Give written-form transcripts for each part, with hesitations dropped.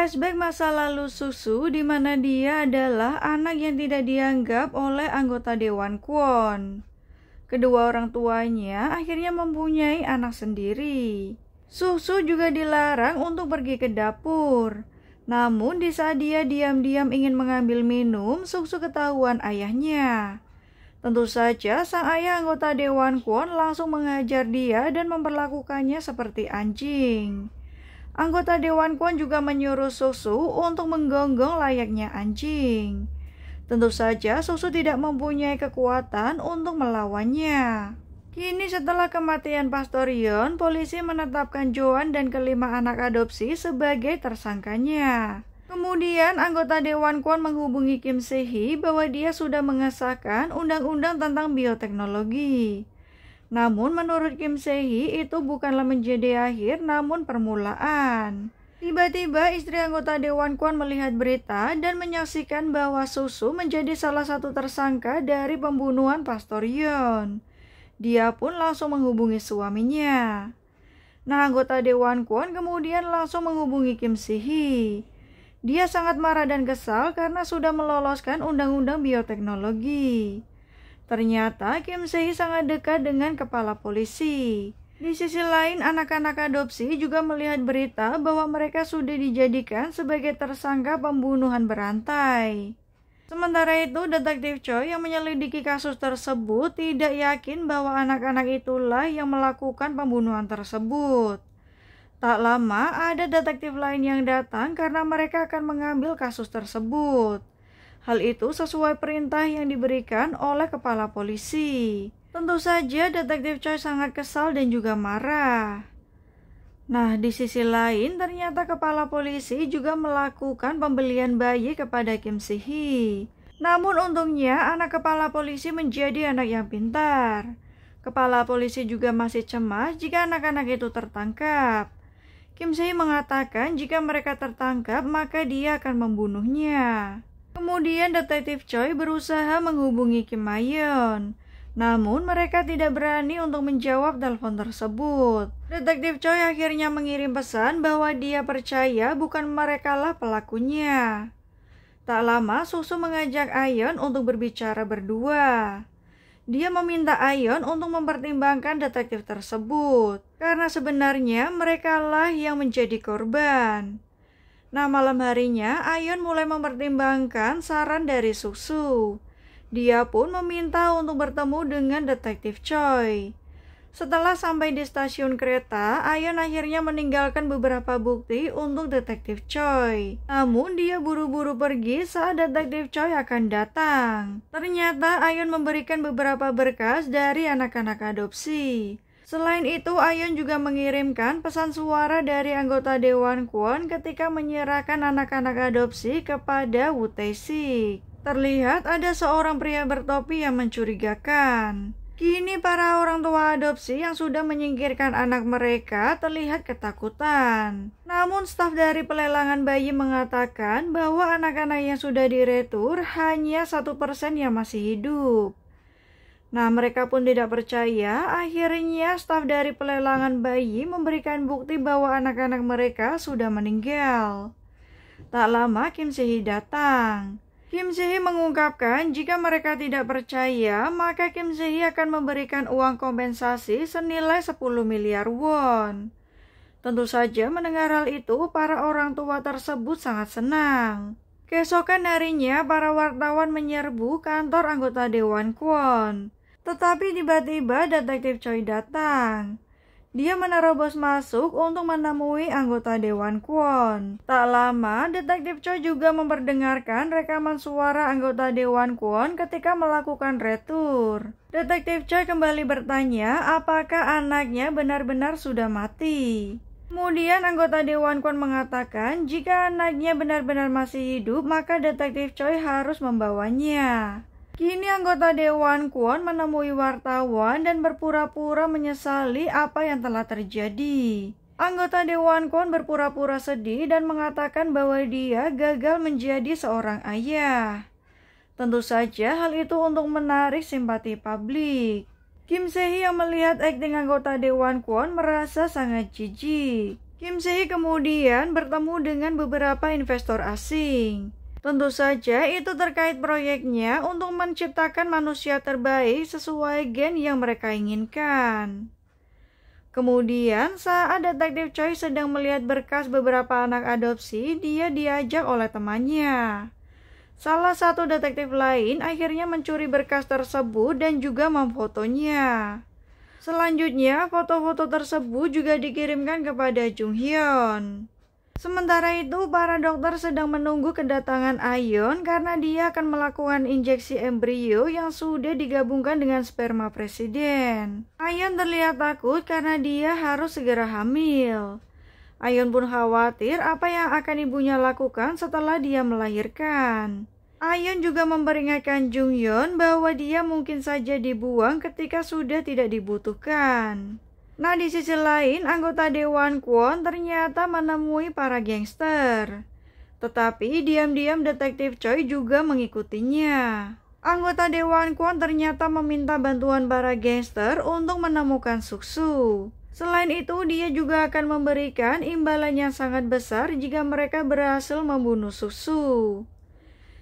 Flashback masa lalu Susu di mana dia adalah anak yang tidak dianggap oleh anggota Dewan Kwon. Kedua orang tuanya akhirnya mempunyai anak sendiri. Susu juga dilarang untuk pergi ke dapur. Namun di saat dia diam-diam ingin mengambil minum, Susu ketahuan ayahnya. Tentu saja sang ayah anggota Dewan Kwon langsung mengajar dia dan memperlakukannya seperti anjing. Anggota Dewan Kwon juga menyuruh Susu untuk menggonggong layaknya anjing. Tentu saja Susu tidak mempunyai kekuatan untuk melawannya. Kini setelah kematian Pastor Yeon, polisi menetapkan Joan dan kelima anak adopsi sebagai tersangkanya. Kemudian anggota Dewan Kwon menghubungi Kim Se-hee bahwa dia sudah mengesahkan undang-undang tentang bioteknologi. Namun menurut Kim Se-hee itu bukanlah menjadi akhir namun permulaan. Tiba-tiba istri anggota Dewan Kwon melihat berita dan menyaksikan bahwa Susu menjadi salah satu tersangka dari pembunuhan Pastor Yeon. Dia pun langsung menghubungi suaminya. Nah, anggota Dewan Kwon kemudian langsung menghubungi Kim Se-hee. Dia sangat marah dan kesal karena sudah meloloskan undang-undang bioteknologi. Ternyata Kim Se-hee sangat dekat dengan kepala polisi. Di sisi lain, anak-anak adopsi juga melihat berita bahwa mereka sudah dijadikan sebagai tersangka pembunuhan berantai. Sementara itu, Detektif Choi yang menyelidiki kasus tersebut tidak yakin bahwa anak-anak itulah yang melakukan pembunuhan tersebut. Tak lama, ada detektif lain yang datang karena mereka akan mengambil kasus tersebut. Hal itu sesuai perintah yang diberikan oleh kepala polisi. Tentu saja Detektif Choi sangat kesal dan juga marah. Nah, di sisi lain ternyata kepala polisi juga melakukan pembelian bayi kepada Kim Se-hee. Namun untungnya anak kepala polisi menjadi anak yang pintar. Kepala polisi juga masih cemas jika anak-anak itu tertangkap. Kim Se-hee mengatakan jika mereka tertangkap maka dia akan membunuhnya. Kemudian Detektif Choi berusaha menghubungi Kim Ma-yeon. Namun mereka tidak berani untuk menjawab telepon tersebut. Detektif Choi akhirnya mengirim pesan bahwa dia percaya bukan merekalah pelakunya. Tak lama Susu mengajak Ayeon untuk berbicara berdua. Dia meminta Ayeon untuk mempertimbangkan detektif tersebut. Karena sebenarnya merekalah yang menjadi korban. Nah, malam harinya, Ayeon mulai mempertimbangkan saran dari Susu. Dia pun meminta untuk bertemu dengan Detektif Choi. Setelah sampai di stasiun kereta, Ayeon akhirnya meninggalkan beberapa bukti untuk Detektif Choi. Namun, dia buru-buru pergi saat Detektif Choi akan datang. Ternyata, Ayeon memberikan beberapa berkas dari anak-anak adopsi. Selain itu, Ayeon juga mengirimkan pesan suara dari anggota Dewan Kwon ketika menyerahkan anak-anak adopsi kepada Woo Tae-sik. Terlihat ada seorang pria bertopi yang mencurigakan. Kini para orang tua adopsi yang sudah menyingkirkan anak mereka terlihat ketakutan. Namun staf dari pelelangan bayi mengatakan bahwa anak-anak yang sudah diretur hanya 1% yang masih hidup. Nah, mereka pun tidak percaya. Akhirnya staf dari pelelangan bayi memberikan bukti bahwa anak-anak mereka sudah meninggal. Tak lama Kim Se-hee datang. Kim Se-hee mengungkapkan jika mereka tidak percaya, maka Kim Se-hee akan memberikan uang kompensasi senilai 10 miliar won. Tentu saja mendengar hal itu, para orang tua tersebut sangat senang. Keesokan harinya, para wartawan menyerbu kantor anggota Dewan Kwon. Tetapi tiba-tiba Detektif Choi datang. Dia menerobos masuk untuk menemui anggota Dewan Kwon. Tak lama, Detektif Choi juga memperdengarkan rekaman suara anggota Dewan Kwon ketika melakukan retur. Detektif Choi kembali bertanya apakah anaknya benar-benar sudah mati. Kemudian anggota Dewan Kwon mengatakan jika anaknya benar-benar masih hidup, maka Detektif Choi harus membawanya. Kini anggota Dewan Kwon menemui wartawan dan berpura-pura menyesali apa yang telah terjadi. Anggota Dewan Kwon berpura-pura sedih dan mengatakan bahwa dia gagal menjadi seorang ayah. Tentu saja hal itu untuk menarik simpati publik. Kim Se-hee yang melihat akting anggota Dewan Kwon merasa sangat jijik. Kim Si-hee kemudian bertemu dengan beberapa investor asing. Tentu saja itu terkait proyeknya untuk menciptakan manusia terbaik sesuai gen yang mereka inginkan. Kemudian saat detektif Choi sedang melihat berkas beberapa anak adopsi, dia diajak oleh temannya. Salah satu detektif lain akhirnya mencuri berkas tersebut dan juga memfotonya. Selanjutnya, foto-foto tersebut juga dikirimkan kepada Jung Hyun. Sementara itu, para dokter sedang menunggu kedatangan Ayeon karena dia akan melakukan injeksi embrio yang sudah digabungkan dengan sperma presiden. Ayeon terlihat takut karena dia harus segera hamil. Ayeon pun khawatir apa yang akan ibunya lakukan setelah dia melahirkan. Ayeon juga memperingatkan Jung Hyun bahwa dia mungkin saja dibuang ketika sudah tidak dibutuhkan. Nah, di sisi lain, anggota Dewan Kwon ternyata menemui para gangster. Tetapi diam-diam detektif Choi juga mengikutinya. Anggota Dewan Kwon ternyata meminta bantuan para gangster untuk menemukan Suk-soo. Selain itu, dia juga akan memberikan imbalan yang sangat besar jika mereka berhasil membunuh Suk-soo.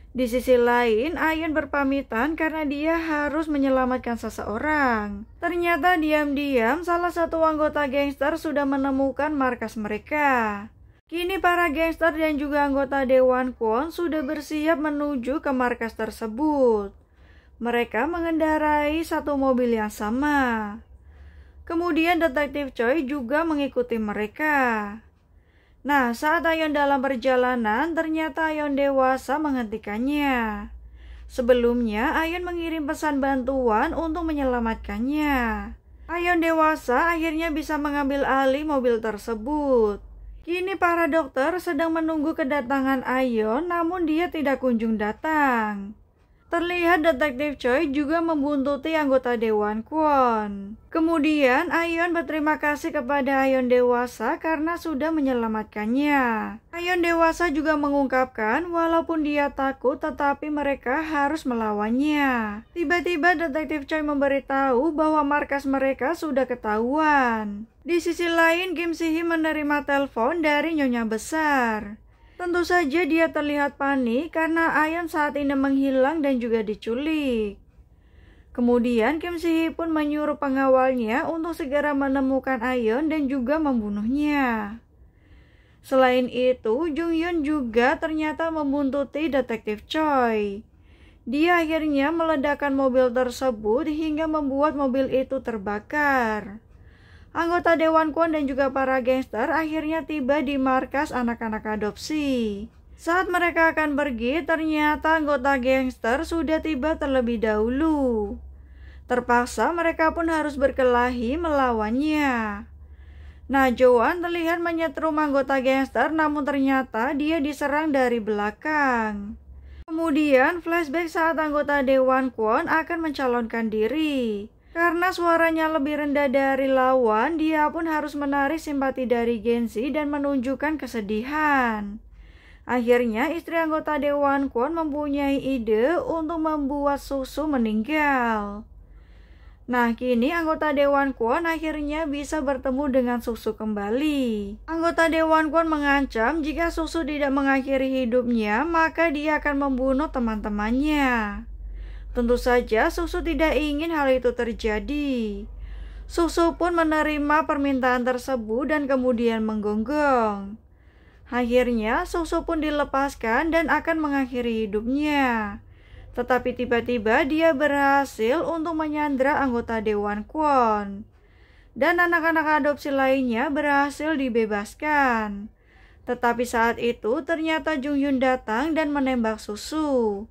Di sisi lain, Ayeon berpamitan karena dia harus menyelamatkan seseorang. Ternyata diam-diam salah satu anggota gangster sudah menemukan markas mereka. Kini para gangster dan juga anggota Dewan Kwon sudah bersiap menuju ke markas tersebut. Mereka mengendarai satu mobil yang sama. Kemudian detektif Choi juga mengikuti mereka. Nah, saat Ayeon dalam perjalanan, ternyata Ayeon dewasa menghentikannya. Sebelumnya, Ayeon mengirim pesan bantuan untuk menyelamatkannya. Ayeon dewasa akhirnya bisa mengambil alih mobil tersebut. Kini para dokter sedang menunggu kedatangan Ayeon, namun dia tidak kunjung datang. Terlihat detektif Choi juga membuntuti anggota Dewan Kwon. Kemudian Ayeon berterima kasih kepada Ayeon dewasa karena sudah menyelamatkannya. Ayeon dewasa juga mengungkapkan walaupun dia takut tetapi mereka harus melawannya. Tiba-tiba detektif Choi memberitahu bahwa markas mereka sudah ketahuan. Di sisi lain, Kim Si-hee menerima telepon dari Nyonya Besar. Tentu saja dia terlihat panik karena Ayeon saat ini menghilang dan juga diculik. Kemudian Kim Si-hee pun menyuruh pengawalnya untuk segera menemukan Ayeon dan juga membunuhnya. Selain itu, Jung Hyun juga ternyata membuntuti detektif Choi. Dia akhirnya meledakkan mobil tersebut hingga membuat mobil itu terbakar. Anggota Dewan Kwon dan juga para gangster akhirnya tiba di markas anak-anak adopsi. Saat mereka akan pergi, ternyata anggota gangster sudah tiba terlebih dahulu. Terpaksa mereka pun harus berkelahi melawannya. Nah, Joan terlihat menyetrum anggota gangster, namun ternyata dia diserang dari belakang. Kemudian flashback saat anggota Dewan Kwon akan mencalonkan diri. Karena suaranya lebih rendah dari lawan, dia pun harus menarik simpati dari Gensi dan menunjukkan kesedihan. Akhirnya istri anggota Dewan Kwon mempunyai ide untuk membuat Suk-soo meninggal. Nah, kini anggota Dewan Kwon akhirnya bisa bertemu dengan Suk-soo kembali. Anggota Dewan Kwon mengancam jika Suk-soo tidak mengakhiri hidupnya, maka dia akan membunuh teman-temannya. Tentu saja Suk-soo tidak ingin hal itu terjadi. Suk-soo pun menerima permintaan tersebut dan kemudian menggonggong. Akhirnya Suk-soo pun dilepaskan dan akan mengakhiri hidupnya. Tetapi tiba-tiba dia berhasil untuk menyandra anggota Dewan Kwon. Dan anak-anak adopsi lainnya berhasil dibebaskan. Tetapi saat itu ternyata Jung Hyun datang dan menembak Suk-soo.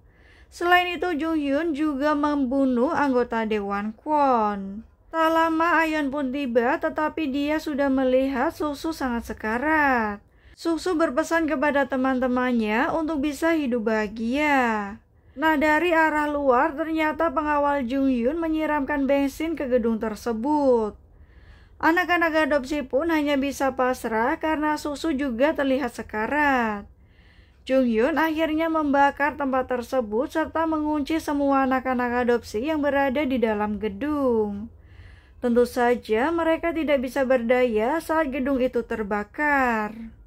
Selain itu, Jung Hyun juga membunuh anggota Dewan Kwon. Tak lama Ayeon pun tiba, tetapi dia sudah melihat Suk-soo sangat sekarat. Suk-soo berpesan kepada teman-temannya untuk bisa hidup bahagia. Nah, dari arah luar ternyata pengawal Jung Hyun menyiramkan bensin ke gedung tersebut. Anak-anak adopsi pun hanya bisa pasrah karena Suk-soo juga terlihat sekarat. Jung Hyun akhirnya membakar tempat tersebut serta mengunci semua anak-anak adopsi yang berada di dalam gedung. Tentu saja mereka tidak bisa berdaya saat gedung itu terbakar.